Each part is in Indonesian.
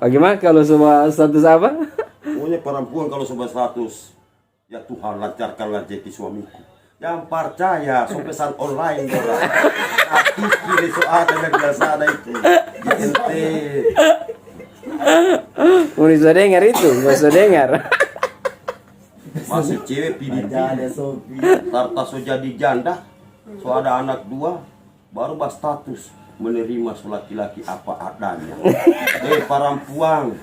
Bagaimana kalau semua status apa? Pokoknya perempuan kalau sudah 100, ya Tuhan lancarkanlah rezeki suamiku. Yang percaya so pesan online orang. Status pilih soal yang biasa ada itu. Ente. Mau bisa dengar itu, nggak usah dengar. Masih cewek pilih tarta so jadi janda, so ada anak 2, baru bahas status menerima laki-laki apa adanya. Perempuan,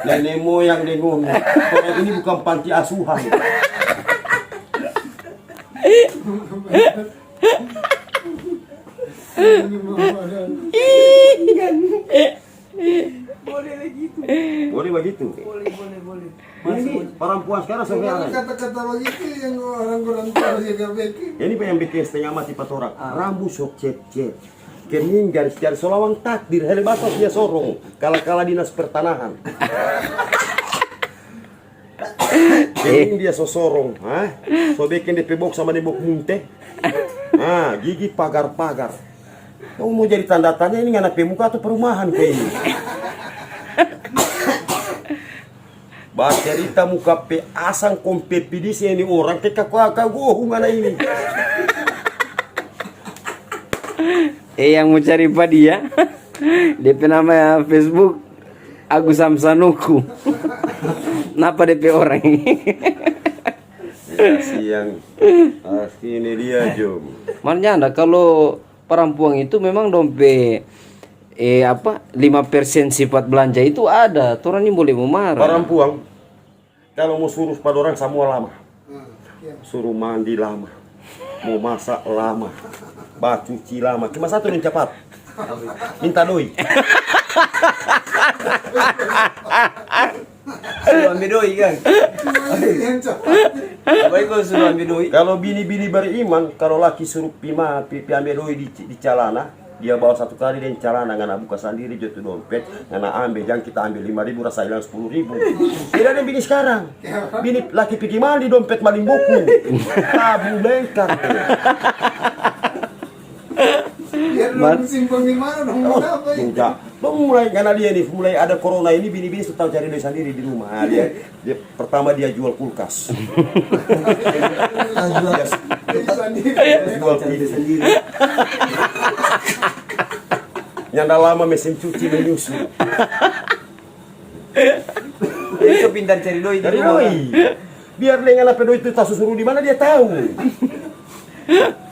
nenek moyang dengung. Orang ini bukan panti asuhan. Boleh begitu. Boleh begitu. Boleh. Ini perempuan sekarang sebenarnya. Kata-kata begitu yang orang-orang tahu juga bikin. Ini yang bikin setengah mati patorak. Rambut sok cet-cet. Kening garis solawang takdir. Hele batas dia sorong. Kala-kala dinas pertanahan. Kening dia sosorong. So bikin DP box sama DP munteh. Gigi pagar-pagar. Kamu mau jadi tanda tanya ini anak pemuka atau perumahan ke ini? Cerita muka pe asang kompe pidis ini orang ke kakak ngana ini. Yang mau cari Pak dia, DP nama Facebook Agus Samsanuku. Kenapa DP orang ini? Siang, ini dia Jom. Makanya anda kalau perempuan itu memang dompet 5% sifat belanja itu ada. Orang ini boleh memarah. Perempuan kalau mau suruh pada orang semua lama. Suruh mandi lama. Mau masak lama. Cuci lama. Cuma satu yang cepat. Minta doi. Suruh ambil doi kan? Baik kalau suruh ambil doi. Kalau bini-bini beriman, kalau laki suruh pi ambil doi di celana, dia bawa 1 kali dan celana ngana buka sendiri jatuh dompet, ngana ambil, jangan kita ambil 5.000 rasa hilang 10.000. Tidak ada bini sekarang. Bini laki pergi mandi dompet maling buku. Tabu lengkap. Biar lu simpang di mana dong? Kenapa ini? Enggak. Mulai karena dia nih, mulai ada corona ini bini-bini sudah cari duit sendiri di rumah. Dia pertama dia jual kulkas. Dia jual pilih sendiri. Yang dah lama mesin cuci menyusu. Itu pintar cari doi di Dari rumah. doi. Biar dengan apa doi itu tak suruh di mana dia tahu.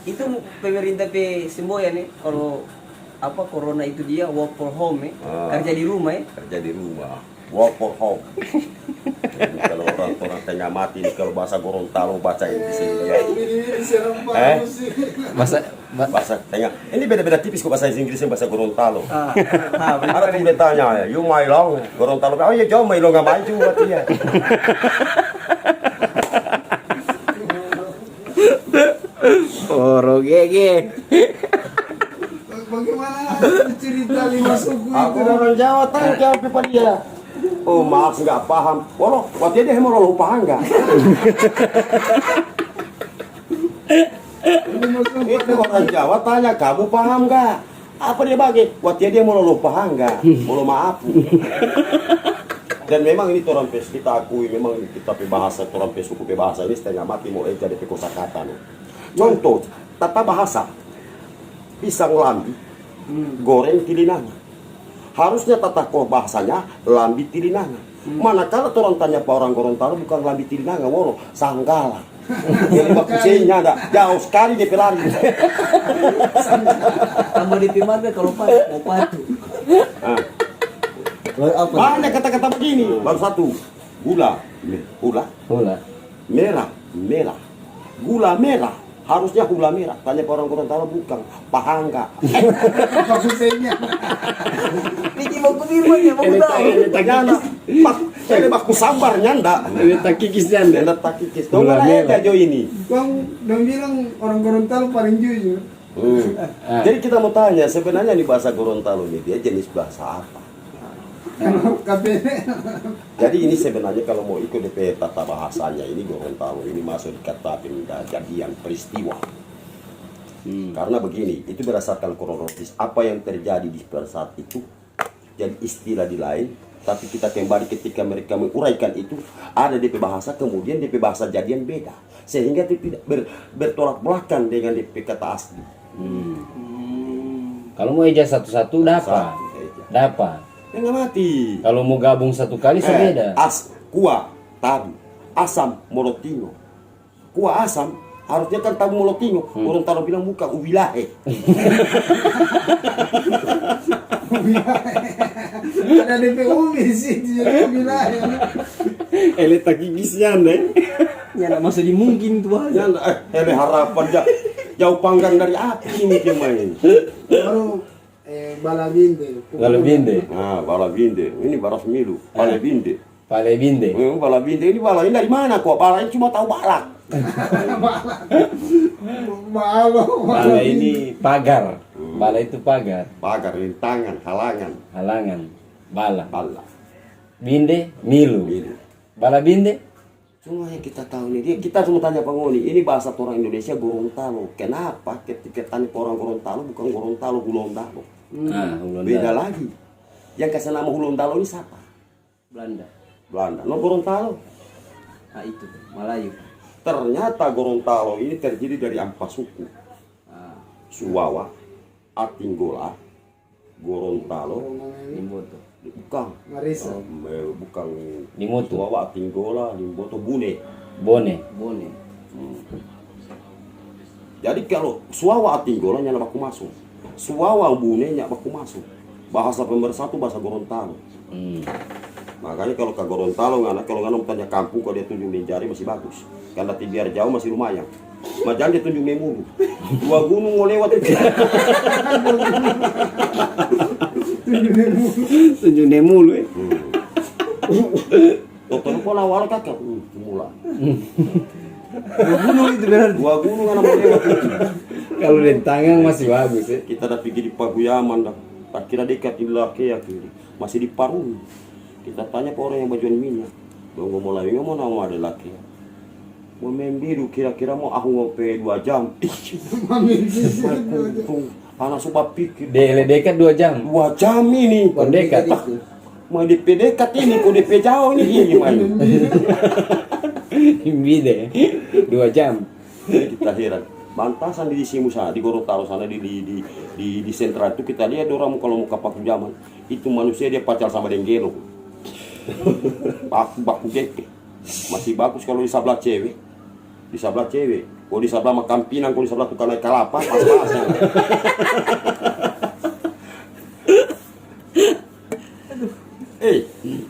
Itu pemerintah semua ya nih kalau corona itu dia work from home kerja di rumah Kerja di rumah. Work for home. Jadi kalau orang tengah mati ini kalau bahasa Gorontalo baca di sini dia. Bahasa tengah. Ini beda-beda tipis kok bahasa Inggris dan bahasa Gorontalo. Ada tuh dia tanya, "You mailong?" Gorontalo. Oh ya jauh mailong enggak maju berarti ya. Gege. Bagaimana cerita 5 suku Aku itu? orang Jawa tanya apa dia. Oh maaf nggak paham. Walau waktu dia mau lupa enggak. Itu orang Jawa tanya kamu paham nggak? Apa dia bagi? Waktu dia mau lupa enggak? Mau maaf. Dan memang ini orang pes kita akui memang kita bahasa orang pes suku bahasa ini setengah mati mau jadi kosakata nih. Contoh tata bahasa pisang lambi goreng tilinanga. Harusnya tata bahasanya lambi tilinanga. Manakala orang tanya pak orang Gorontalo bukan lambi tilinanga, woro sanggala. Jadi bakusinya ada jauh sekali dia pelari. tambah di timanda kalau mau patu. Banyak kata-kata begini. Baru satu gula merah. Gula merah. Harusnya gula merah. Tanya ke orang Gorontalo bukan. Paham enggak? Bakusnya. Niki mau kudirman ya mau tahu. Ini baku sambar nyanda. Ini tak kikis nyanda. Nyanda tak kikis. Dong ada jo ini. Bang bilang orang Gorontalo paling jujur. Jadi kita mau tanya sebenarnya di bahasa Gorontalo ini dia jenis bahasa apa? Jadi ini sebenarnya kalau mau ikut DP tata bahasanya ini Gorontalo ini masuk di kata kejadian peristiwa. Karena begini, itu berdasarkan kronologis apa yang terjadi di pada saat itu jadi istilah di lain, Tapi kita kembali ketika mereka menguraikan itu, ada DP bahasa, kemudian DP bahasa jadian beda. Sehingga itu tidak bertolak belakang dengan DP kata asli. Kalau mau eja satu-satu dapat. Satu eja. Dapat. Enggak mati. Kalau mau gabung satu kali beda. Kuah, tabu, asam, molotino. Kuah asam, harusnya kan tabu molotino. Orang taruh bilang bukan, uwilahe. Ada DPU di situ jadi wilayah. Elit takikisnya nih. Ya nggak masuk di mungkin tuh aja. Ele harapan jauh panggang dari api ini main. Baru balabinde. Balabinde. Nah, balabinde. Ini baras milu. Balabinde. Palebinde. Balabinde ini bala ini dari mana kok? Bala ini cuma tahu balak. Bala ini pagar. Bala itu pagar. Pagar, rintangan, halangan, Halangan. Bala. bala. Binde, milu. Ini. Bala binde. Cuma yang kita tahu nih, kita cuma tanya penghuni, ini bahasa orang Indonesia Gorontalo. Kenapa ketika tanya orang Gorontalo bukan Gorontalo, Gorontalo? Nah, ulun Beda lagi. Yang kasih nama Gorontalo ini siapa? Belanda. Belanda. No Gorontalo. Nah itu tuh, Melayu. Ternyata Gorontalo ini terdiri dari 4 suku. Suwawa, Atinggola, Gorontalo, Limboto. bukan. Marisa. Bukan. Limutu. Suwawa, Atinggola, Limboto, Bune. Bone. Bone. Jadi kalau Suwawa, Atinggola nyala baku masuk. Suwawa, Bune nyala baku masuk. Bahasa pemersatu bahasa Gorontalo. Makanya kalau ke Gorontalo kalau nggak tanya kampung, kalau dia tunjuk di jari masih bagus. Karena biar jauh masih lumayan. Macam dia tunjuk mulu. 2 gunung mau lewat itu. Tunjuk mulu eh. Dokter pun awal kakak mula. 2 gunung itu berarti. 2 gunung anak mau lewat itu. Kalau rintangan masih bagus eh. Kita dah pergi di Paguyaman dah. Tak kira dekat di Lake ya kiri. Masih di Parung. Kita tanya ke orang yang bajuan minyak. Dong mulai ngomong nama ada laki. Mau main biru kira-kira mau aku ngopi 2 jam. Anak sobat pikir. Dele dekat 2 jam. 2 jam ini. Kon dekat. Mau DP dekat ini, kok DP jauh ini main. Bide 2 jam. Kita heran. Bantasan di sini sana di Gorontalo sana di sentra itu kita lihat orang kalau mau ke Pakujaman itu manusia dia pacar sama denggelo. Baku geke. Masih bagus kalau di sebelah cewek. Di sebelah cewek. Kalau di sebelah makam pinang, kalau di sebelah tukang naik kelapa, pas-pasan.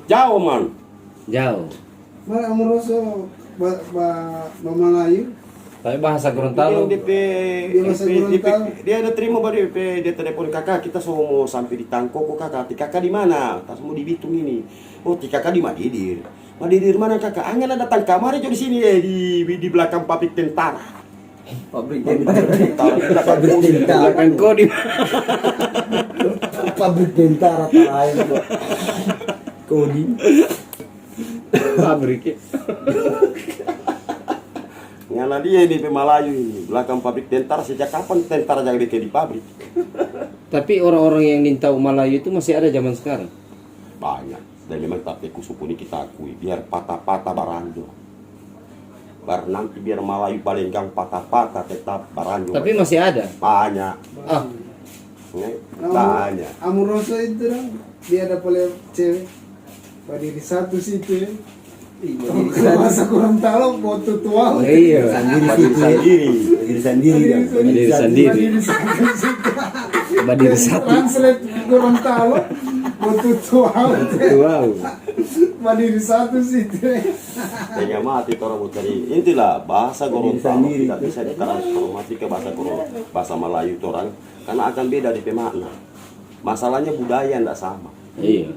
Jauh man. Jauh. Mana amoroso Melayu. Tapi bahasa Gorontalo. Dia ada terima baru dia telepon kakak, kita mau sampai di Tangko kok kakak. Kakak di mana? Tas mau di Bitung ini. Oh, kakak di Madidir. Madidir mana kakak? Angin ada datang kamar aja di sini di belakang pabrik tentara. Pabrik tentara. Belakang kodi. Pabrik tentara lain kok. Kodi. Pabrik. Ngana dia di Pemalayu ini, belakang pabrik tentara. Sejak kapan tentara jadi di pabrik? Tapi orang-orang yang di tahu Melayu itu masih ada zaman sekarang. Banyak. Dan memang tapi suku ini kita akui, biar patah-patah baranjo. Bar nanti biar Melayu Palenggang patah-patah tetap baranjo. Tapi masih ada. Banyak. Ah, Banyak. Amoroso itu dong. Dia ada oleh cewek. Berdiri satu situ ya. Bahasa Gorontalo foto tua. iya. Sendiri Berdiri sendiri. Berdiri satu. Translate Gorontalo foto tua. Wow. Berdiri satu situ. Tengah mati orang tadi. Itulah bahasa Gorontalo tidak bisa ditransformasi ke bahasa Melayu orang karena akan beda di pemakna. Masalahnya budaya tidak sama. Iya.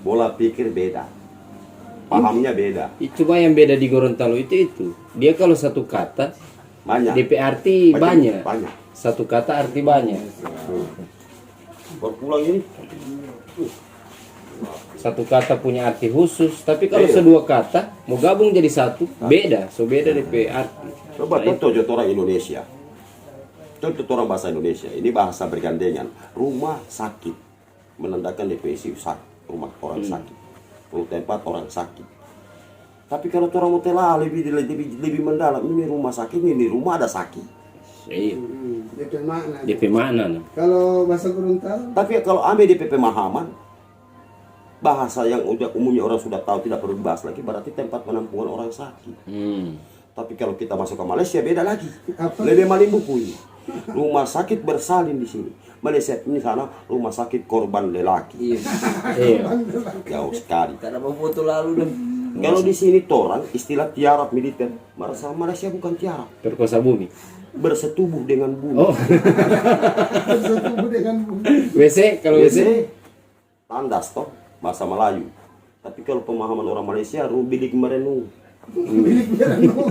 Bola pikir beda. Pahamnya beda. Cuma yang beda di Gorontalo itu. Dia kalau satu kata Banyak. DP arti banyak. Banyak. Satu kata arti banyak. Berpulang ini. Satu kata punya arti khusus, tapi kalau sedua kata mau gabung jadi satu, beda. So beda DP arti. Coba contoh orang Indonesia. Contoh orang bahasa Indonesia. Ini bahasa bergandengan. Rumah sakit menandakan DPSI sakit. rumah orang sakit, tempat orang sakit. Tapi kalau orang mau telah lebih mendalam, ini rumah sakit, ini rumah ada sakit. Iya. DP makna. DP makna. Kalau bahasa Gorontalo, Tapi kalau ambil DP pemahaman, bahasa yang udah umumnya orang sudah tahu tidak perlu dibahas lagi, berarti tempat penampungan orang sakit. Tapi kalau kita masuk ke Malaysia beda lagi, lebih maling buku ini. Rumah sakit bersalin di sini. Malaysia ini sana rumah sakit korban lelaki. Iya. Jauh sekali. Karena foto lalu dan Kalau di sini torang istilah tiarap militer, Malaysia bukan tiarap, Perkosa bumi. bersetubuh dengan bumi. Oh. bersetubuh dengan bumi. WC kalau WC. Tandas toh bahasa Melayu. Tapi kalau pemahaman orang Malaysia bilik merenung. Milik Beranong.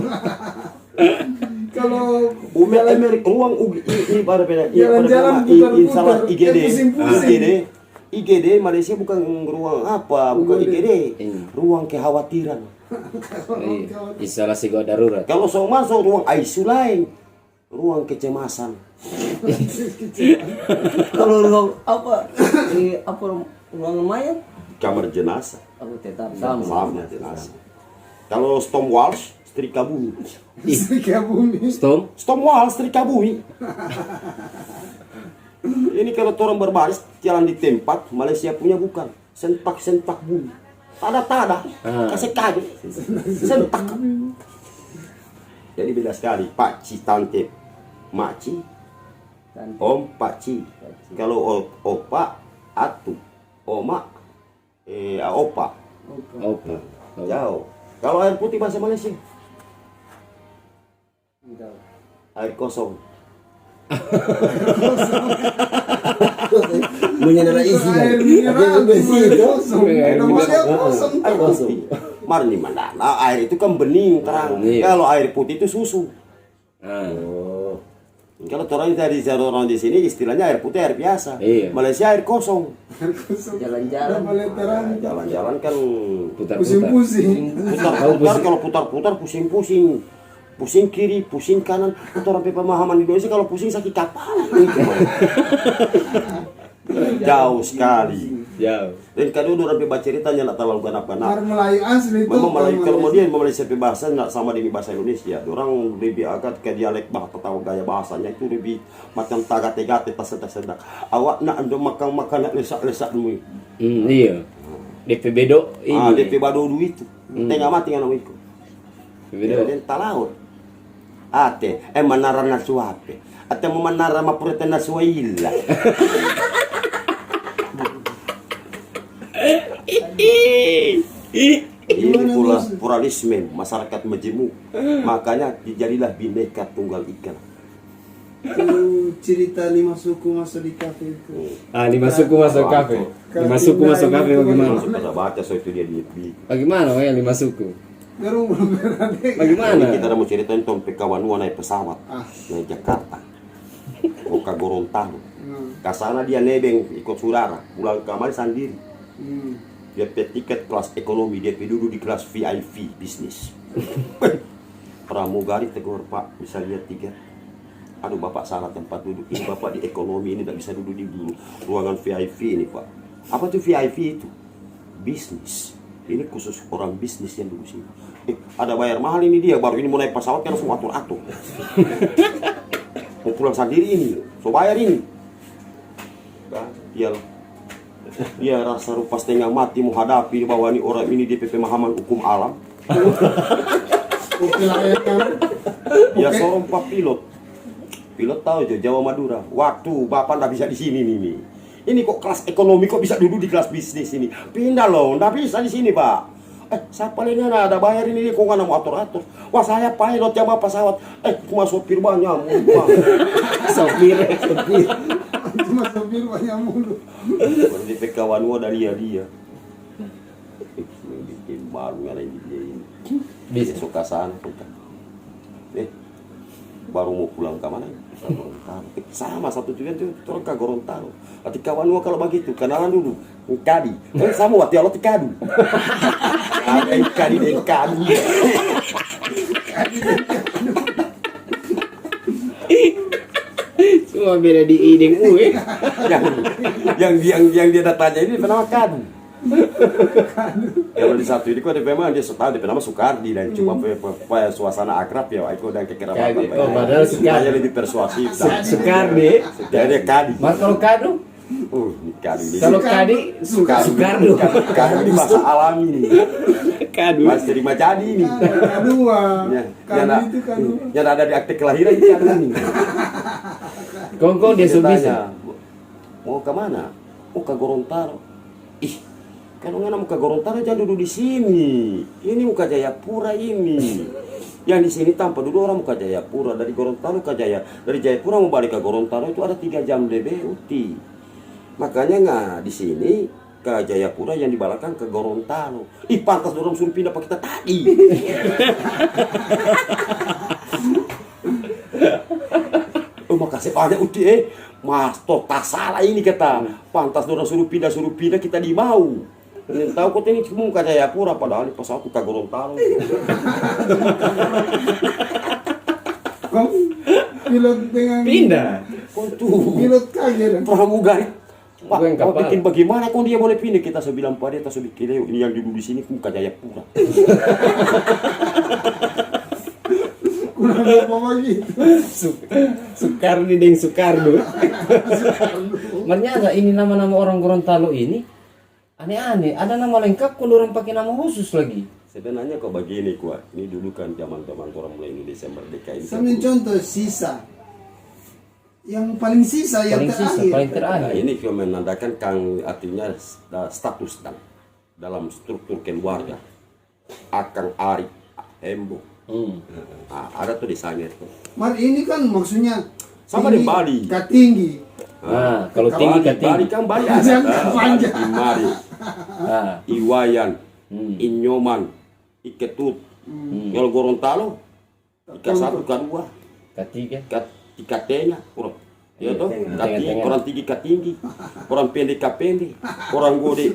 Kalau Umet Amerik ruang ini pada jalan-jalan salah putar-putar, IGD. pusing-pusing. IGD Malaysia bukan ruang apa, bukan IGD, ruang kekhawatiran. Instalasi gawat darurat. Kalau so masuk ruang ICU lain, ruang kecemasan. kalau ruang apa apa ruangan mayat Kamar jenazah. aku tetap sama. Maafnya jenazah. Kalau Stonewalls, setrika bumi. Setrika bumi. Storm. Stonewall, setrika bumi. Ini kalau orang berbaris jalan di tempat, Malaysia punya bukan. Sentak-sentak bumi. Tada-tada, kasih kaget. Sentak. Jadi beda sekali. Pakcik, tante, makcik, om, pakcik. Kalau opa, atu, oma, opa. Opa. Jauh. Kalau air putih bahasa Malaysia, air kosong. Menyedera isi Air mineral kosong. Nomornya kosong. Air putih. Marni mandana, air itu kan bening terang. Iya. Kalau air putih itu susu. Oh. Kalau orang dari orang di sini istilahnya air putih air biasa. Iya. Malaysia air kosong. jalan-jalan Jalan-jalan kan Putar-putar. Pusing-pusing. putar-putar, kalau putar-putar pusing-pusing. Pusing kiri, pusing kanan. Orang pemahaman Indonesia kalau pusing sakit kapal. Jauh sekali. Jauh. Dan kadang orang baca ceritanya nak tahu ganap-ganap. Mar Melayu asli itu. Memang Melayu, kalau dia Malaysia bahasa nggak sama dengan bahasa Indonesia. Orang lebih agak ke dialek bahasa atau gaya bahasanya itu lebih macam tagate-gate tersedak-sedak. Awak nak ando makan lesak-lesak dulu. Iya. DP bedo ini. DP badodu itu. Tengah mati dengan itu. Bedo. Dan talaut. Ate, manara na suape. Ate mo manara mapurete na suwaila. Ini pula pluralisme masyarakat majemuk. Makanya dijadilah bineka tunggal ika. Itu cerita 5 suku masuk di kafe itu. 5 suku masuk kafe. 5 suku masuk kafe bagaimana? Sudah baca so itu dia di. Bagaimana ya 5 suku? Baru berani. Bagaimana? Kita mau ceritain tentang pekawanua naik pesawat naik Jakarta. Mau ke Gorontalo. Kasana dia nebeng ikut saudara, pulang kamar sendiri. Dia tiket kelas ekonomi, dia duduk di kelas VIP bisnis. Pramugari tegur, Pak, bisa lihat tiket. Aduh, Bapak salah tempat duduk. Ini Bapak di ekonomi, ini tidak bisa duduk di ruangan VIP ini, Pak. Apa tuh VIP itu? Bisnis. Ini khusus orang bisnis yang duduk sini. Ada bayar mahal ini dia, baru ini mau naik pesawat kan langsung atur-atur. Mau pulang sendiri ini, so bayar ini. Dia rasa rupa setengah mati menghadapi bahwa ini orang ini DP pemahaman hukum alam. Dia seorang pak pilot. Pilot tahu aja Jawa Madura. Waktu Bapak nggak bisa di sini nih. Ini kok kelas ekonomi kok bisa duduk di kelas bisnis ini? Pindah loh, nggak bisa di sini Pak. Siapa lainnya ada bayar ini kok nggak mau atur-atur? Wah saya pilot yang pesawat. Cuma sopir banyak. Sopir. Cuma sopir banyak mulu. Di pekawan ada dia. Bikin baru yang lain dia ini. Bisa suka sana suka. Baru mau pulang ke mana? Gorontalo. Sama satu tujuan itu orang ke Gorontalo. Ati kawan kalau begitu kenalan dulu. Kadi. Sama waktu Allah tikadu. Ada kadi dan kadu. Cuma beda di ideng yang dia tanya ini bernama kadu. Kalau di satu ini kok ada memang dia tahu dia nama Sukardi dan cuma supaya suasana akrab ya, aku dan kekerabatan. Oh, padahal supaya lebih persuasif. Sukardi. Jadi Kadi. Mas kalau kado? Ini Kadi ini. Kalau kadi Sukardo. Kadi ini masa alami nih. Kado. Mas terima jadi ini. Kedua. Ya, Kado itu kedua. yang ada di akte kelahiran ini ada nih. Kongkong dia Dia bisa. tanya, mau ke mana? Mau ke Gorontalo. Ih, kalau nggak mau ke Gorontalo jangan duduk di sini. Ini muka Jayapura ini. Yang di sini tanpa duduk orang muka Jayapura. Dari Gorontalo ke dari Jayapura mau balik ke Gorontalo itu ada 3 jam lebih uti. Makanya nggak di sini ke Jayapura yang di belakang ke Gorontalo. Ih, pantas dorong suruh pindah pak kita tadi. Oh, makasih banyak uti Mas tak salah ini kata. Pantas dorong suruh pindah kita di mau. Yang tahu kok ini cuma ke Jayapura padahal pas aku ke Gorontalo. Kau pilot dengan Pindah. Kok tuh pilot kaget. pramugari. Pak, Bukan kau kapal. bikin bagaimana kok dia boleh pindah? Kita sebilang pada kita sebikin ini yang duduk di sini ke Jayapura. Kurang apa gitu. Sukardi dengan Sukardo. Ternyata ini nama-nama orang Gorontalo ini aneh-aneh. Ada nama lengkap kalau orang pakai nama khusus lagi. Sebenarnya kok begini kuat. Ini dulu kan zaman-zaman orang mulai Indonesia merdeka ini. Sambil contoh sisa. Yang paling sisa yang Paling sisa, terakhir. paling Nah, terakhir. ini juga menandakan kang artinya status dan dalam struktur keluarga. Akang Ari Hembo. Nah, ada tuh desainnya tuh. Mar ini kan maksudnya Sama di tinggi, Bali. Katinggi. Nah, kalau tinggi ke Bali tinggi. kan Bali Jangan ada. panjang. Imari, Ah, Iwayan, Inyoman, Iketut. Kalau Gorontalo, Ika 1, Ika 2. ketiga. Ikatenya kurang. Ya toh, Tengah-tengah. katinggi, orang tinggi ka tinggi, orang pendek ka pendek, orang gede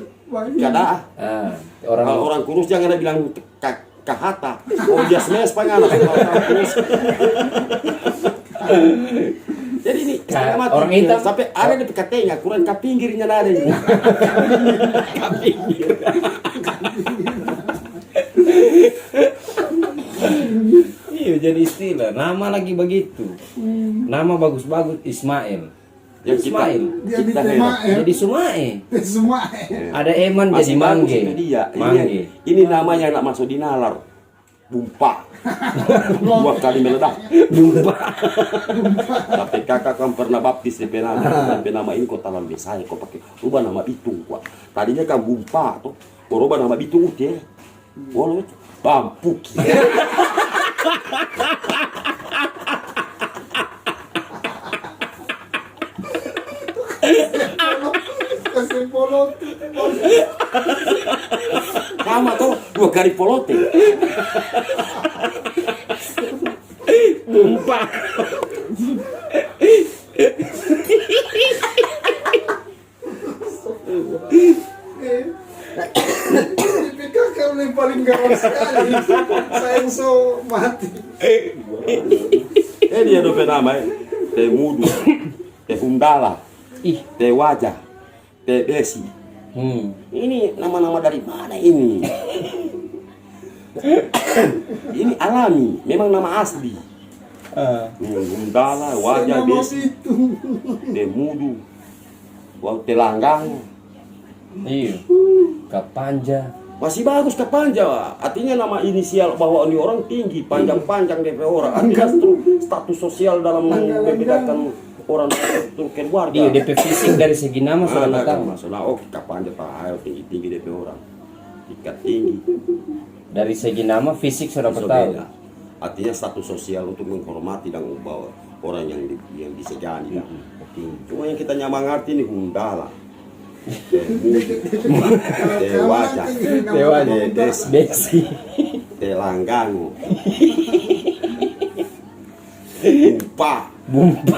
kada. Ah, Kalau orang orang kurus jangan ada bilang kahata. Oh dia smash pangana kalau orang kurus. Jadi ini setengah mati. orang hitam. Sampai ada di katanya kurang ka pinggirnya ada. iya jadi istilah. Nama lagi begitu. Nama bagus-bagus Ismail. Yang kita Ismail. Dia kita ditema heran. Jadi Sumae. semua. Ada Eman jadi Masih bagus Mangge. ini dia. Mangge. Ini namanya nak masuk di nalar. Bumpa. 2 kali meledak. Bumpa. Tapi kakak kan pernah baptis di nama. Tapi nama ini kok talan besar. Kok pakai rubah nama Bitung kuat. Tadinya kan Bumpa tuh. Kok rubah nama Bitung udah. Walau Bampuk. Kasih polot. Sama tuh 2 kali polote. Bumpa. Kakak yang paling gawat sekali. Sayang so mati. Dia dope nama Teh Mudu, Teh Hundala, Ih. Teh Wajah, Teh Desi. Ini nama-nama dari mana ini? Ini alami, memang nama asli. Hundala, Wajah, Nama Desi, itu. Teh Mudu, Teh Langgang. Iya. Kapanja. Masih bagus ke Panja, artinya nama inisial bahwa ini orang tinggi, panjang-panjang DP orang. Artinya status sosial dalam membedakan orang struktur keluarga. Iya, DP fisik dari segi nama sudah Nah, tahu. masalah ke Panja Pak tinggi DP orang. Tingkat tinggi. Dari segi nama fisik sudah tahu. Beda. Artinya status sosial untuk menghormati dan membawa orang yang disegani. Cuma yang kita nyaman ngerti ini Hundala. Teh Wajah, Teh Desi, Desi. Teh Langgang, Bumpa.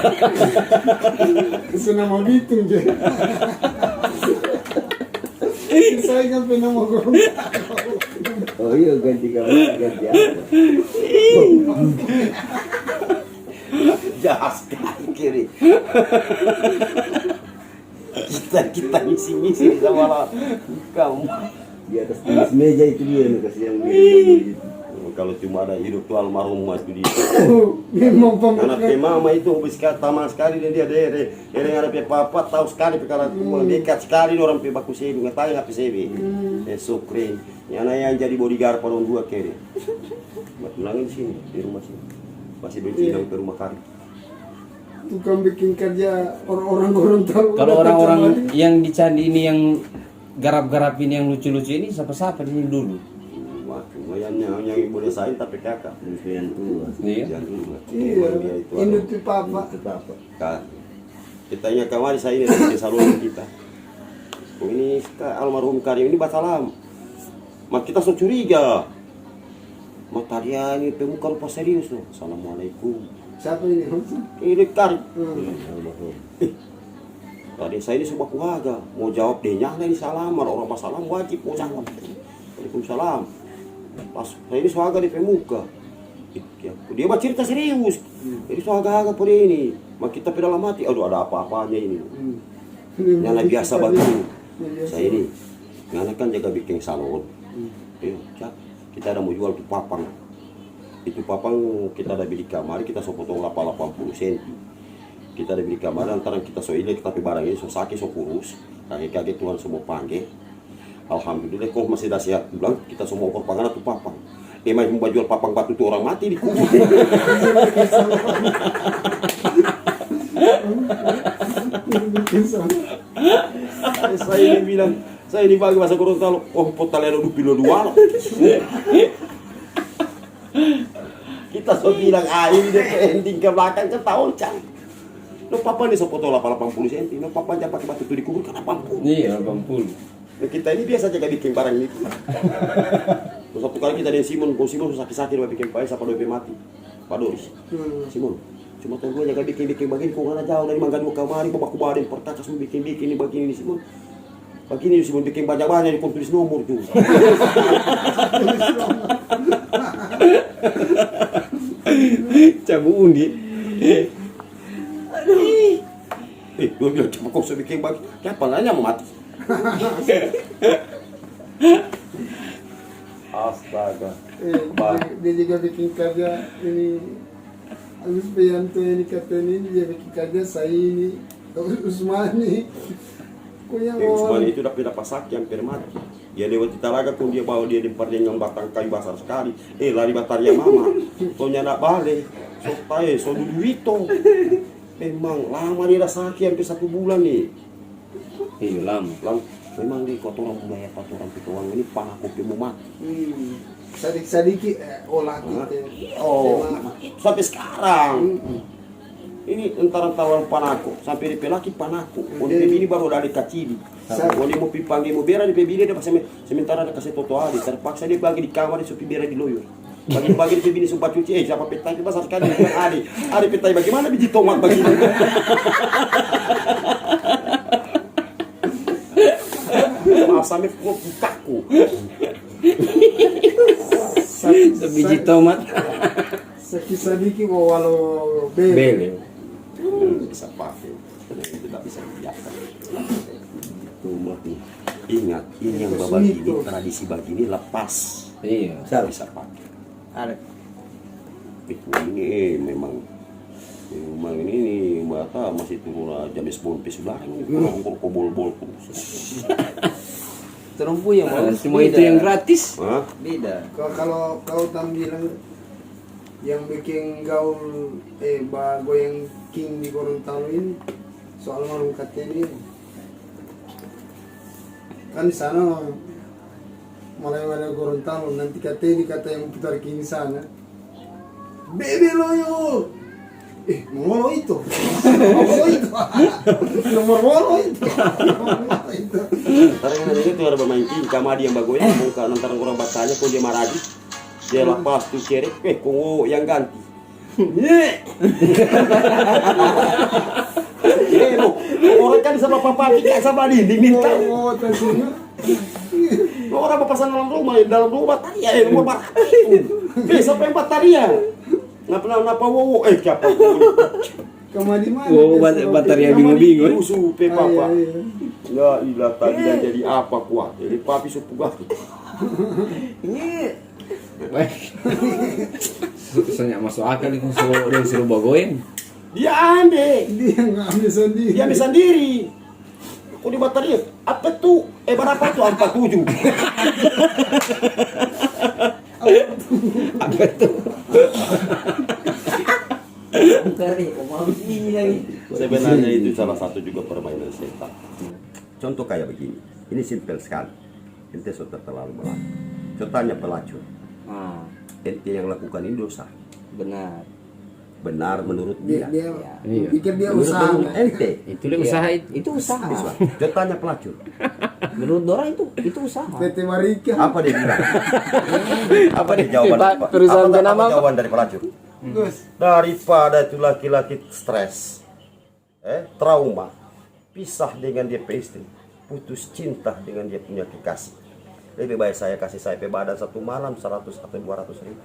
Itu nama Bitung je. Saya kan nama Gorontalo. Oh iya ganti kamar ganti apa? Jahat sekali kiri. Kita Dan kita ngisi-ngisi sama kamu. Di atas tulis meja itu dia nih kasih yang gitu. Kalau cuma ada hidup tuh almarhum mas itu dia. Memang Anak pemakai. mama itu habis taman sekali dia dere ada papa tahu sekali kalau dekat sekali orang pe baku sebi ngatain apa sebi. So keren. Yang jadi bodyguard pada dua kere. Matulangin di sini di rumah sini. Masih bercinta ke rumah kami. Tukang bikin kerja orang-orang Gorontalo. Kalau orang-orang yang di candi ini yang garap-garapin yang lucu-lucu ini siapa-siapa ini dulu? Wah, yang ibu desain tapi kakak. Yang tua. Iya. Yang dulu. Iya, Dia itu ini anu. tuh papa. Itu apa? Kak, kita ingat kemarin saya ini dari salon kita. Oh, ini almarhum Karim ini basalam. Mak kita so curiga. Mak tadian ini pemuka lupa serius loh. Assalamualaikum. Siapa ini? Ini Karim. Almarhum. Tadi saya ini sebuah keluarga. Mau jawab dia nyala ini salaman. Orang basalam wajib mau jawab. Waalaikumsalam. Pas saya ini suaga di pemuka. Dia mah cerita serius. Jadi suaga-aga pada ini. Mak kita dalam hati. Aduh ada apa-apanya ini. Yang biasa begini. Saya ini. Ngana kan jaga bikin salon. Cak, kita ada mau jual tuh papang. Itu papang kita ada beli kamar. Kita so potong 80 cm. Kita ada beli kamar antara kita so ini tapi barang ini so sakit so kurus. Kaget Tuhan semua panggil. Alhamdulillah kok masih dah sehat. Bilang kita semua perpangan tuh papang. Dia main mau jual papang batu tuh orang mati di kubur. Saya ini bilang, saya ini bagi bahasa Gorontalo, oh potaleno dupilo dua. Kita so bilang ini dia ending ke belakang ke tahun can. No papa ini so foto 80 cm, no papa aja pakai batu itu dikubur kan 80. Iya, 80. Nah, kita ini biasa jaga bikin barang ini. Terus satu kali kita dengan Simon sakit-sakit dia bikin paes apa dia mati. Pak Doris. Simon, cuma tahu gue jaga bikin begini kok nggak jauh dari Mangga Dua kamari bapak kubarin perkakas bikin ini begini Simon. Begini Simon bikin banyak-banyak di tulis nomor tuh. Cabu undi. Gue bilang coba kau bisa bikin begini. Siapa nanya mau mati? Astaga. Dia juga bikin kerja ini. Agus Prianto ini kata ini dia bikin kerja saya ini Usmani. Kok yang Usman itu udah pindah pasak yang mati. Dia lewat Talaga pun dia bawa dia di perjalanan batang kayu besar sekali. Lari batarnya mama. Soalnya nak balik. So tae, so duito. Memang lama dia dah sakit hampir 1 bulan nih. Iya, lama. Memang di kotoran budaya kotoran pituang ini panah kopi mau mati. Sadik-sadiki olah kita. Oh, sampai sekarang. Ini antara tawang panako sampai di pelaki panako. Oh, di ini baru ada kacili. Oh, dia mau pipanggil mau bera di pebili dia pas sementara ada kasih toto ali terpaksa dia bagi di kamar di supi bera di loyo. Bagi di pebili sumpah cuci siapa petai itu besar sekali ada petai bagaimana biji tomat bagi. Sampai kaku. Biji tomat. Sadiki walau Bele. Bisa pakai. Tidak bisa dibiarkan. Rumah nih. Ingat, ini yang babagini, tradisi bagini lepas. Iya. Bisa pakai. Ada. Ini memang ini mata masih turun jenis bonpis belakang ini bol-bol Terumpu yang Semua itu yang gratis. Hah? beda. kalau kau tam bilang yang bikin gaul goyang king di Gorontalo ini soal marung kata ini kan di sana Malaya Gorontalo nanti kata ini kata yang putar king sana bebe loyo molo itu nomor molo itu Karena ini tuh ada bermain king kamar dia bagoy muka antara orang batanya kok dia marah dia lepas tuh cerek kok yang ganti orang kan sama papa tidak sama dinding minta orang berpasangan dalam rumah tadi ya rumah barat sampai 4 tadi ya napa wowo siapa Kemana di mana? Oh, baterai bingung-bingung. Susu pe papa. Ya ilah tadi dan jadi apa kuat. Jadi papi supu gak. Ini Soalnya masuk akal itu suruh bagoin. Dia ambil. Dia nggak ambil sendiri. Dia ambil sendiri. Kok di baterai? Apa tuh? Berapa tuh? 47. Apa tuh? kari, mau ini lagi. Sebenarnya itu salah satu juga permainan setan. Contoh kayak begini. Ini simpel sekali. Ente sudah terlalu melak. Contohnya pelacur. Ente yang lakukan ini dosa. Benar. Benar menurut Dia dia. Iya. pikir dia Menurut usaha. ente. Itu dia usaha itu. Itu usaha. Contohnya pelacur. Menurut Dora itu usaha. PT Marika. Apa dia bilang? Apa dia Pak, jawaban? perusahaan apa nama apa? jawaban dari pelacur? Gus. Daripada itu laki-laki stres, trauma, pisah dengan dia istri, putus cinta dengan dia punya kekasih. Lebih baik saya kasih saya badan satu malam 100 atau 200 ribu.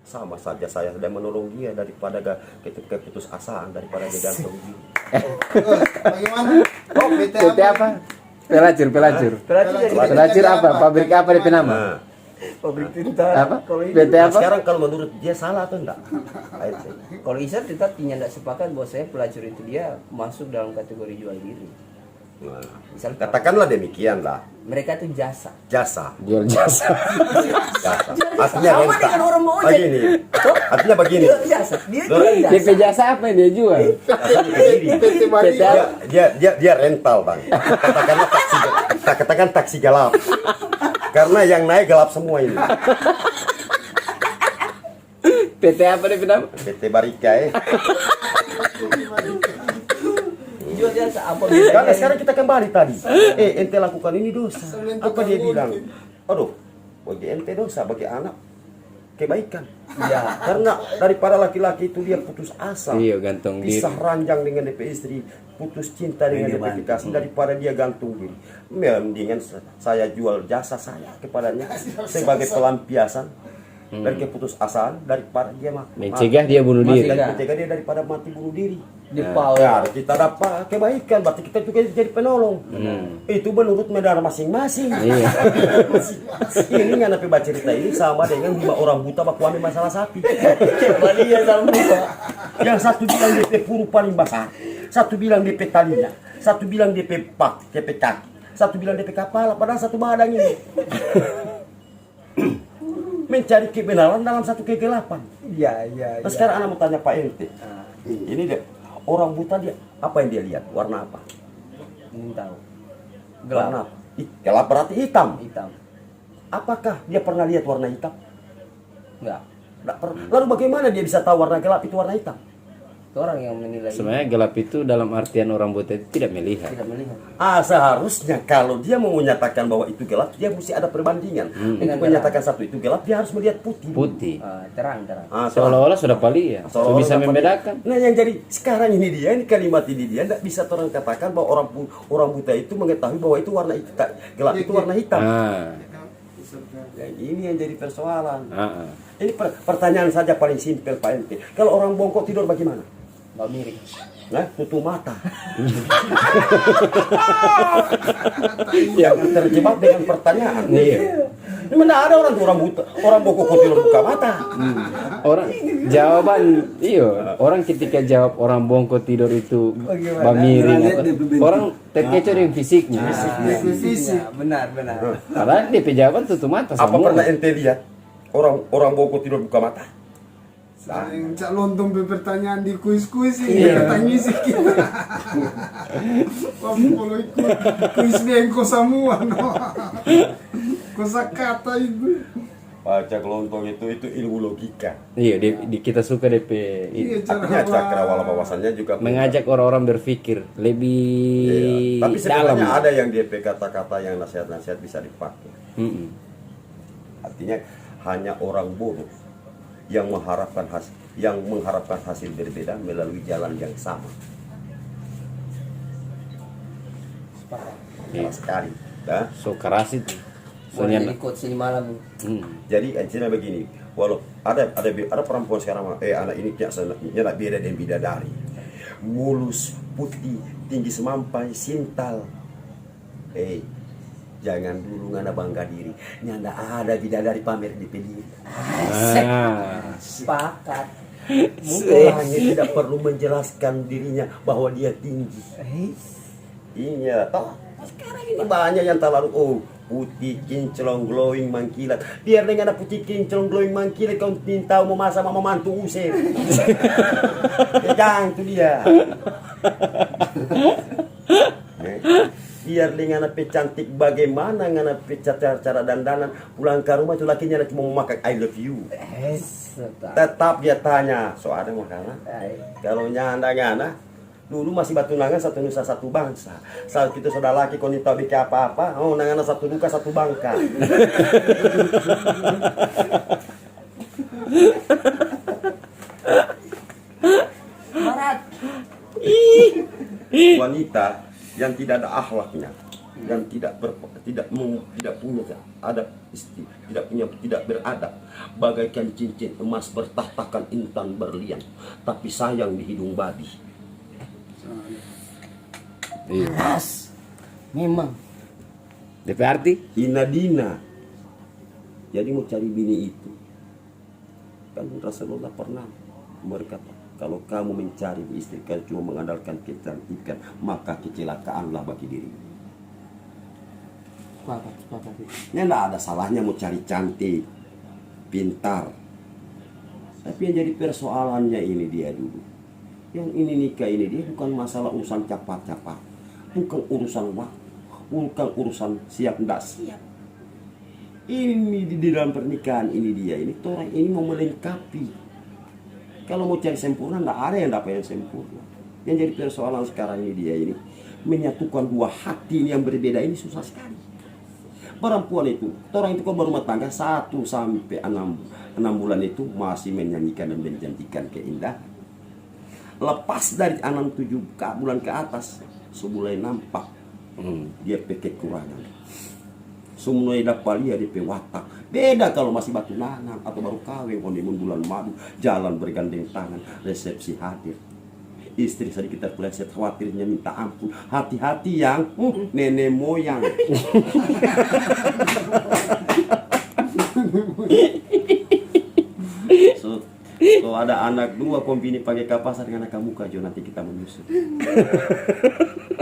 Sama saja saya sudah menolong dia daripada keputus asaan, daripada dia gantung diri. Gus, bagaimana? Oh, PT PT apa? Pelacur. Pelacur apa? Pabrik apa di nama? Nah, Pabrik tinta. Apa? Kalau ini, PT nah apa? sekarang kalau menurut dia salah atau enggak? kalau Isa tetap tidak sepakat bahwa saya pelacur itu dia masuk dalam kategori jual diri. Nah, Misal katakanlah demikian lah, mereka itu jasa. jasa. Jual jasa. Jasa. Artinya Sama renta. dengan orang mau ojek. Begini. Artinya begini. Dia jasa. Dia Dora, jual jasa. DP jasa apa yang dia jual? Jasa di diri. PT Marika. Dia rental bang. Katakanlah katakan taksi gelap. Karena yang naik gelap semua ini. PT apa DP nama? PT Barika Jual jasa apa Karena sekarang kita kembali tadi. Ente lakukan ini dosa. Apa dia bilang? Aduh, bagi ente dosa, bagi anak kebaikan. Ya. Karena daripada laki-laki itu dia putus asa. Iya, gantung diri. Pisah ranjang dengan DP istri, putus cinta dengan DP kekasih, daripada dia gantung diri. Mendingan saya jual jasa saya kepadanya sebagai pelampiasan dari keputusasaan, daripada dia Mencegah dia bunuh diri. dan mencegah dia daripada mati bunuh diri. Di pau. Ya, kita dapat kebaikan, berarti kita juga jadi penolong. Itu menurut medar masing-masing. Iya. Ini nggak napi baca cerita ini sama dengan 5 orang buta baku ambil masalah sapi. Dia sama. Yang satu bilang DP puru paling besar, satu bilang DP talinya, satu bilang DP DP kaki, satu bilang DP kepala, padahal satu badan ini. Mencari kebenaran dalam satu kegelapan. Iya. Nah, sekarang anak mau tanya Pak RT. Ini dia, orang buta dia, apa yang dia lihat? Warna apa? Ingin tahu. Warna apa? Gelap berarti hitam. Hitam. Apakah dia pernah lihat warna hitam? Enggak. Nggak pernah. Lalu bagaimana dia bisa tahu warna gelap itu warna hitam? Itu orang yang menilai. Sebenarnya gelap itu dalam artian orang buta itu tidak melihat. Tidak melihat. Seharusnya kalau dia mau menyatakan bahwa itu gelap, dia mesti ada perbandingan. Untuk menyatakan satu itu gelap, dia harus melihat putih. Putih. Terang. Seolah-olah sudah paling ya. So, bisa membedakan. Nah, yang jadi sekarang ini dia, ini kalimat ini dia tidak bisa orang katakan bahwa orang buta itu mengetahui bahwa itu warna hitam, gelap itu warna hitam. Dan ini yang jadi persoalan. Ini pertanyaan saja paling simpel Pak Ente. Kalau orang bongkok tidur bagaimana? Nggak miring. Nah, tutup mata. Yang terjebak dengan pertanyaan. Iya. Mana ada orang buta, orang bongkok tidur buka mata. Orang jawaban orang ketika jawab orang bongko tidur itu bamiring apa, orang terkecoh dengan fisiknya. Benar. Padahal DP jawaban tutup mata Apa semua. pernah ente lihat orang bongkok tidur buka mata? Yang cak lontong pertanyaan di kuis-kuis ini tanya sih kita. Kamu kalau ikut kuis bengko semua, no. Kosakata itu. Baca kelontong itu ilmu logika. Iya, kita suka DP Iya, Artinya cakrawala bawasannya juga mengajak orang-orang berpikir lebih Tapi dalam. sebenarnya ada yang DP kata-kata yang nasihat-nasihat bisa dipakai. Artinya hanya orang bodoh yang mengharapkan hasil berbeda melalui jalan yang sama. Sama sekali. Nah, So keras itu. Soalnya jadi coach ini malam. jadi intinya begini, walau ada perempuan sekarang anak ini tidak beda dengan bidadari. mulus, putih, tinggi semampai, sintal. Jangan dulu ngana bangga diri. Nyanda ada bidadari pamer di pediri. Sepakat. Hanya tidak perlu menjelaskan dirinya bahwa dia tinggi. Iya, toh sekarang ini banyak yang terlalu putih kinclong glowing mangkilat. Biar dengan ada putih kinclong glowing mangkilat kau minta mau masa mau mantu usir. Jangan itu dia. Biar dengan apa cantik bagaimana dengan apa cara dandanan pulang ke rumah itu lakinya cuma mau makan I love you. Tetap dia tanya soalnya makanan. Kalau nyanda ngana dulu masih batu nangan satu nusa satu bangsa. Saat itu sudah laki kau tahu bikin apa-apa, nangana satu duka satu bangka. Wanita yang tidak ada akhlaknya dan tidak punya adab istri, tidak beradab, bagaikan cincin emas bertahtakan intan berlian, tapi sayang di hidung babi. Pas. Memang. DP arti? Dina. Jadi mau cari bini itu, kan Rasulullah pernah berkata, kalau kamu mencari istri kalian cuma mengandalkan kecantikan, maka kecelakaanlah bagi diri. Sepakat. Ya tidak ada salahnya mau cari cantik, pintar. Tapi yang jadi persoalannya ini dia dulu. Yang ini nikah ini dia bukan masalah urusan capat-capat, bukan urusan waktu, bukan urusan siap tidak siap. Ini di dalam pernikahan ini dia ini orang ini mau melengkapi. Kalau mau cari sempurna, tidak ada yang dapat yang sempurna. Yang jadi persoalan sekarang ini dia ini menyatukan dua hati yang berbeda ini susah sekali. Perempuan itu, orang itu kok berumah tangga 1 sampai 6 bulan itu masih menyanyikan dan menjanjikan keindahan. Lepas dari 6-7 bulan ke atas, semulai nampak dia pakai kekurangan. Semulai dapat lihat dia watak. Beda kalau masih batu nanang atau baru kawin, honeymoon bulan madu, jalan bergandeng tangan, resepsi hadir. Istri sedikit terpeleset, khawatirnya minta ampun. Hati-hati yang nenek moyang. So ada anak 2 kombini pakai ke pasar dengan anak muka jo nanti kita menyusul.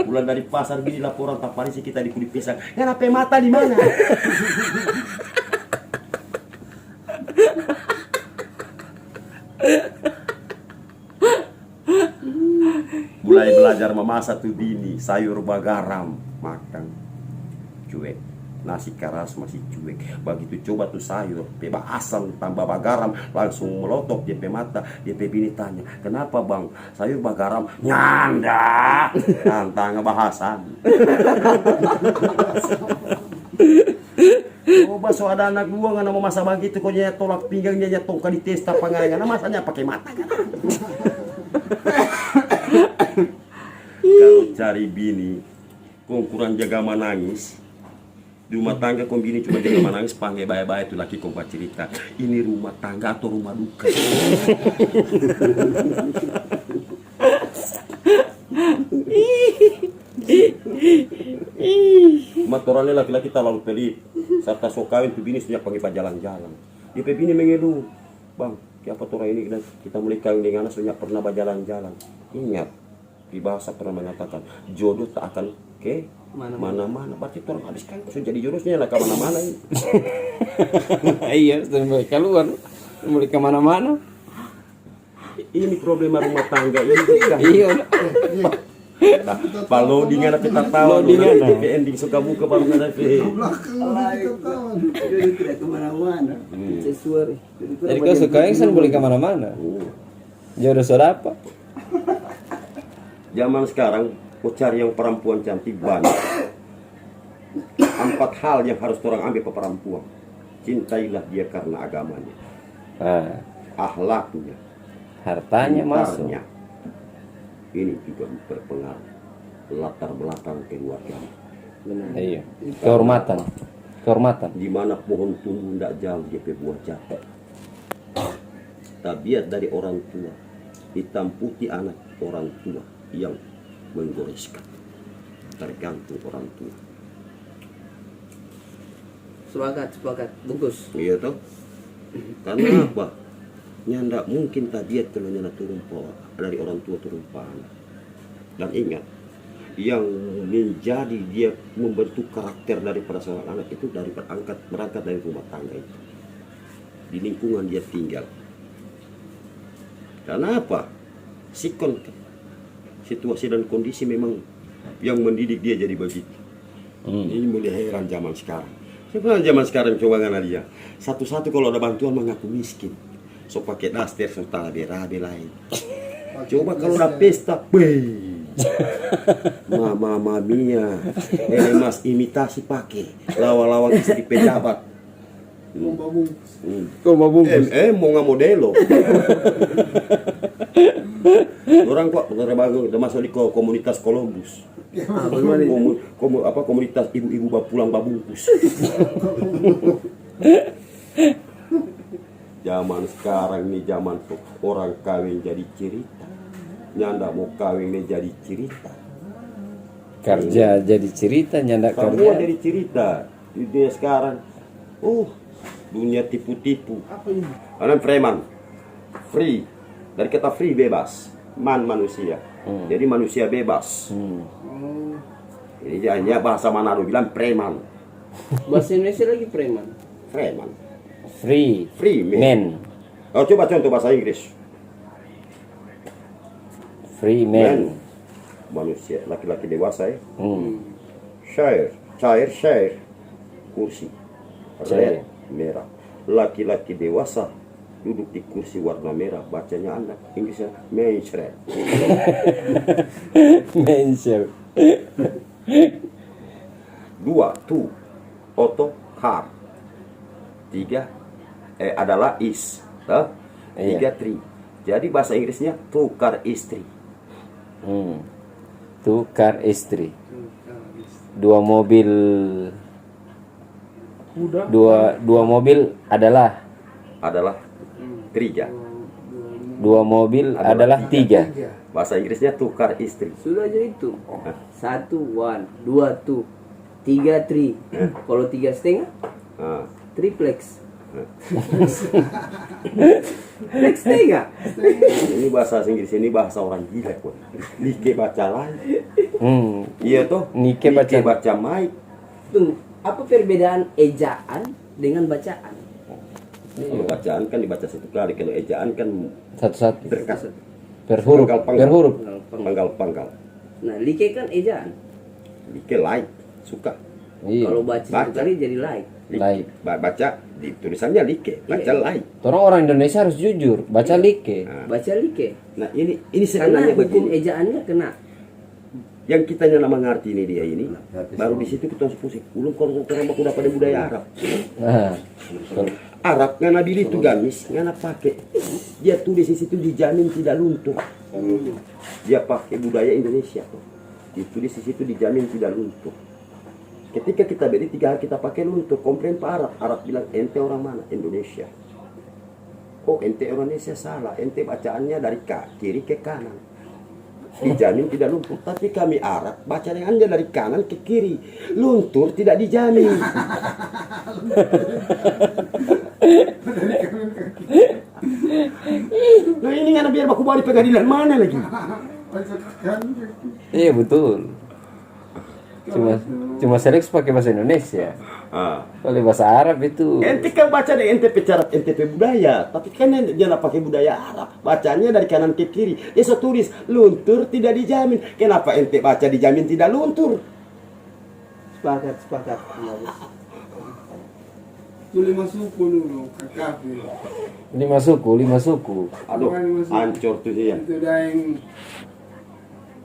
Pulang dari pasar bini laporan tak parisi kita di kulit pisang. Kenapa mata di mana? Mulai belajar memasak tuh bini, sayur bagaram makan cuek, nasi keras masih cuek. Begitu coba tuh sayur peba asam tambah bagaram langsung melotok dia pe mata. Dia pe bini tanya, kenapa bang sayur bagaram? Nyanda tantang bahasan. Coba so ada anak 2 nggak mau masak begitu kok dia tolak pinggangnya dia tongkat di testa pangangan masanya pakai mata kan. Kalau cari bini kok kurang jaga menangis di rumah tangga, kok bini cuma jaga menangis panggil baik-baik itu laki kok cerita ini rumah tangga atau rumah duka. Motornya laki-laki terlalu pelit serta sok kawin tuh bini sudah panggil jalan-jalan. Dia pe bini mengeluh, bang siapa tuh orang ini dan kita mulai kawin dengan anak sudah pernah berjalan-jalan. Ingat di bahasa pernah mengatakan jodoh tak akan ke mana-mana. Berarti orang habis kan sudah jadi jodohnya lah ke mana-mana. Iya, sudah keluar mulai ke mana-mana. Ini problema rumah tangga ini. Iya. Kalau dengan kita tahu di ending suka buka baru ada Jadi tidak kemana-mana. Sesuai. Jadi kau suka yang boleh ke mana-mana. Jodoh sudah apa? Zaman sekarang mau cari yang perempuan cantik banyak. 4 hal yang harus orang ambil ke perempuan. Cintailah dia karena agamanya, akhlaknya, Hartanya masuk. pintarnya. Ini juga berpengaruh latar belakang keluarga. Iya. Kehormatan. Di mana pohon tumbuh tidak jauh dia buah jatuh. Tabiat dari orang tua hitam putih anak orang tua yang menggoreskan. Tergantung orang tua. Sepakat, bungkus. Iya toh? Karena apa? Nyanda mungkin tadi kalau nyanda turun dari orang tua turun ke anak. Dan ingat, yang menjadi dia membentuk karakter daripada seorang anak itu dari berangkat dari rumah tangga itu. Di lingkungan dia tinggal. Karena apa? Situasi dan kondisi memang yang mendidik dia jadi begitu. Ini mulai heran zaman sekarang. Sebenarnya zaman sekarang coba ngana dia. Satu-satu kalau ada bantuan mengaku miskin. So pakai daster serta rabe lain. Coba kalau ada pesta, mama mia, mas imitasi pakai lawa-lawa istri pejabat. Kau mau bungkus? Mau nggak modelo. Orang kok terbangun, udah masuk di komunitas Columbus. Komunitas ibu-ibu pulang babungkus. Zaman sekarang nih zaman orang kawin jadi cerita. Nyanda mau kawin jadi cerita. Kerja jadi cerita, nyanda Semua kerja. jadi cerita. Di dunia sekarang, dunia tipu-tipu. Karena preman, free. Dari kata free bebas, manusia. Jadi manusia bebas. Ini hanya bahasa Manado bilang preman. Bahasa Indonesia lagi preman. Preman. Free Free men. Oh, coba contoh bahasa Inggris. Free men. Manusia, laki-laki dewasa ya. Chair. Kursi. Chair. Red, merah. Laki-laki dewasa duduk di kursi warna merah, bacanya anak. Inggrisnya mainstream. Mention. 2, auto, car. 3, adalah is. 3, tree. Jadi bahasa Inggrisnya tukar istri. Tukar istri. Dua mobil. Dua mobil adalah. Tiga. Dua mobil adalah 3. Bahasa Inggrisnya tukar istri. Sudah aja itu. 1, 1, 2, 2, 3, 3. Kalau 3,5, Nah, triplex. Triplex 3. ini bahasa Inggris ini bahasa orang gila kok. Like baca lain. Iya toh. Nike baca mic. Tunggu, apa perbedaan ejaan dengan bacaan? Kalau bacaan kan dibaca satu kali, kalau ejaan kan Satu-satu. berkas. Per huruf. Panggal. Per huruf. Panggal. Nah, like kan ejaan. Like like, suka. Iya. Kalau baca satu kali jadi like. Like. Baca di tulisannya like, baca like. Orang Indonesia harus jujur, baca like. Baca like. Nah, ini Karena sebenarnya hukum begini. ejaannya kena. Yang kita nyala mengerti ini dia ini, baru di situ kita pusing. Ulun kalau orang udah pada budaya Arab. Nah, Arab ngana bili itu gamis, ngana pakai. Dia tulis di situ dijamin tidak luntur. Dia pakai budaya Indonesia. Ditulis di situ dijamin tidak luntur. Ketika kita beli 3 hari kita pakai luntur, komplain Pak Arab. Arab bilang ente orang mana? Indonesia. Oh ente Indonesia salah. Ente bacaannya dari kiri ke kanan. Dijamin tidak luntur, tapi kami Arab baca dengan anda dari kanan ke kiri, luntur tidak dijamin. Nah ini kan biar baku balik pengadilan mana lagi? iya betul. Cuma Selex pakai bahasa Indonesia. Kalau bahasa Arab itu Ente kan baca deh ente pecarat ente budaya, tapi kan dia nak pakai budaya Arab, bacanya dari kanan ke kiri. Dia so tulis luntur tidak dijamin. Kenapa ente baca dijamin tidak luntur? Sepakat. Itu 5 suku dulu, KKP. 5 suku. Aduh, hancur tuh dia. Itu dah yang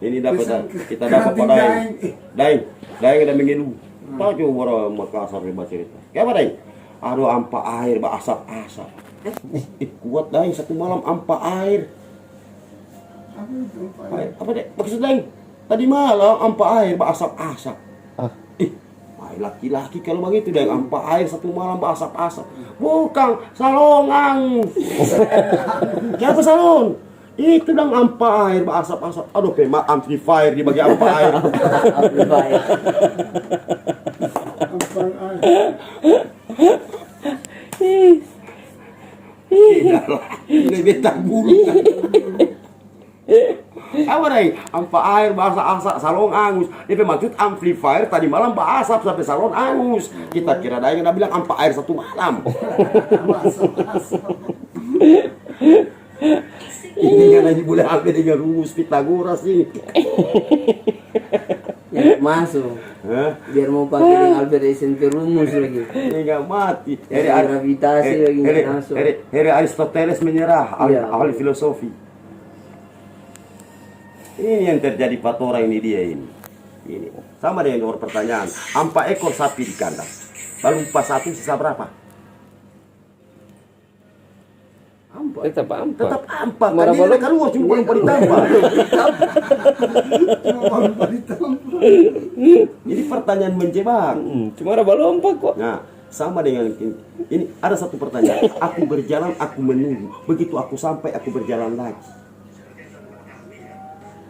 Ini dapat kita dapat pada daing ada mengilu. Tahu coba orang Makassar baca cerita. Kayak apa daing? Aduh ampa air asap-asap. Kuat daing satu malam ampa air. Apa deh? Maksud daing? Tadi malam ampa air asap-asap. Laki-laki kalau begitu daing ampa air satu malam asap-asap. Bukan salongan. Siapa salon? Itu dong ampa air, asap-asap. Aduh, pema amplifier dibagi ampa air. Amplifier. Ampang air. Ini beta bulu. Apa nih? Ampa air bahasa asap salon angus. Dia maksud amplifier tadi malam bahasa asap sampai salon angus. Kita kira ada yang bilang ampa air satu malam. Ini kan lagi boleh ambil dengan rumus Pitagoras ini. Yang masuk. Hah? Biar mau pakai dengan Albert Einstein rumus lagi. Ini nggak mati. Gravitasi lagi nggak masuk. Heri Aristoteles menyerah, ahli Iya. filosofi. Ini yang terjadi patora ini dia ini. Ini sama dengan nomor pertanyaan. Ampa ekor sapi di kandang. Lalu pas satu sisa berapa? Tetap ampa. Tetap ampa. Kan Marah dia balok. keluar cuma lupa ditambah. Cuma lupa ditampar. Jadi pertanyaan menjebak. Cuma ada lompat kok. Nah, sama dengan ini ada satu pertanyaan. Aku berjalan, aku menunggu. Begitu aku sampai, aku berjalan lagi.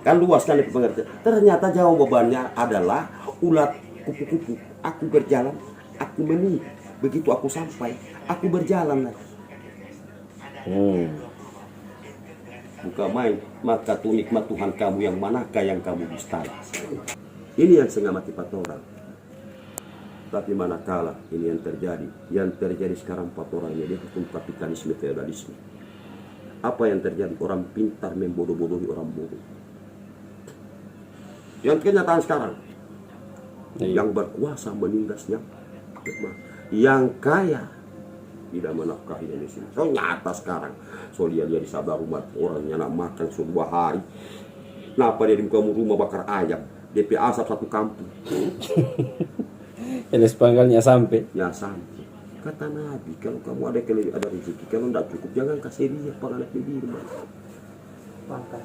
Kan luas kan pengertian. Ternyata jawabannya adalah ulat kupu-kupu. Aku berjalan, aku menunggu. Begitu aku sampai, aku berjalan lagi. Bukan main, maka tuh nikmat Tuhan kamu yang manakah yang kamu dustai. Ini yang setengah mati patora. Tapi manakala ini yang terjadi sekarang patora ini dia hukum kapitalisme feodalisme. Apa yang terjadi? Orang pintar membodoh-bodohi orang bodoh. Yang kenyataan sekarang, yang berkuasa menindasnya, yang kaya tidak menafkahi Indonesia. So nyata sekarang. So dia di sebelah rumah orangnya nak makan sebuah hari. Kenapa dia di muka rumah bakar ayam? DP asap satu kampung. Ini sepanggalnya sampai. Ya sampai. Kata Nabi, kalau kamu ada rezeki, kalau tidak cukup jangan kasih dia pengalat di rumah. Pangkat.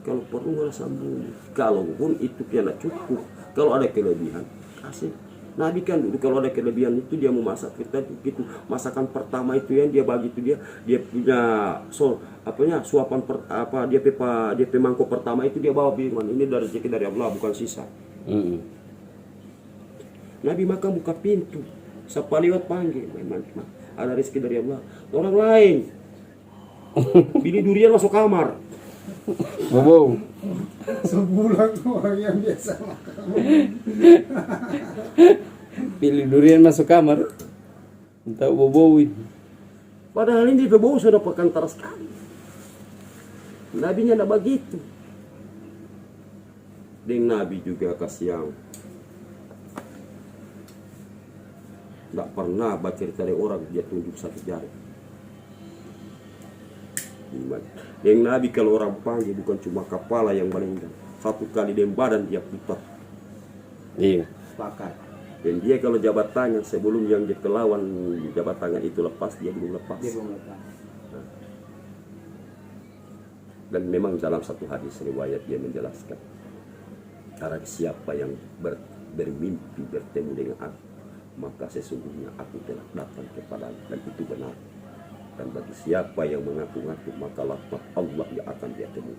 Kalau perlu malah sambung. Kalaupun itu tidak cukup, kalau ada kelebihan kasih. Nabi kan dulu kalau ada kelebihan itu dia mau masak kita gitu. Masakan pertama itu yang dia bagi itu dia punya suapan dia mangkok pertama itu dia bawa firman. Ini dari rezeki dari Allah bukan sisa. Nabi maka buka pintu. Siapa lewat panggil, memang ada rezeki dari Allah. Orang lain pilih durian masuk kamar. Bobo. Sebulan orang yang biasa makan. Pilih durian masuk kamar. Entah bobo. Padahal ini bobo sudah perkantara sekali. Nabinya tidak begitu. Dan Nabi juga kasihan. Tidak pernah baca cerita dari orang dia tunjuk satu jari. Yang Nabi kalau orang panggil bukan cuma kepala yang melenggang, satu kali dengan badan dia putar. Iya. Sepakat. Dan dia kalau jabat tangan sebelum yang dia kelawan jabat tangan itu lepas dia belum lepas. Dia belum lepas. Dan memang dalam satu hadis riwayat dia menjelaskan, karena siapa yang bermimpi bertemu dengan aku, maka sesungguhnya aku telah datang kepadanya dan itu benar. Dan bagi siapa yang mengaku-ngaku maka laknat Allah yang akan dia temui.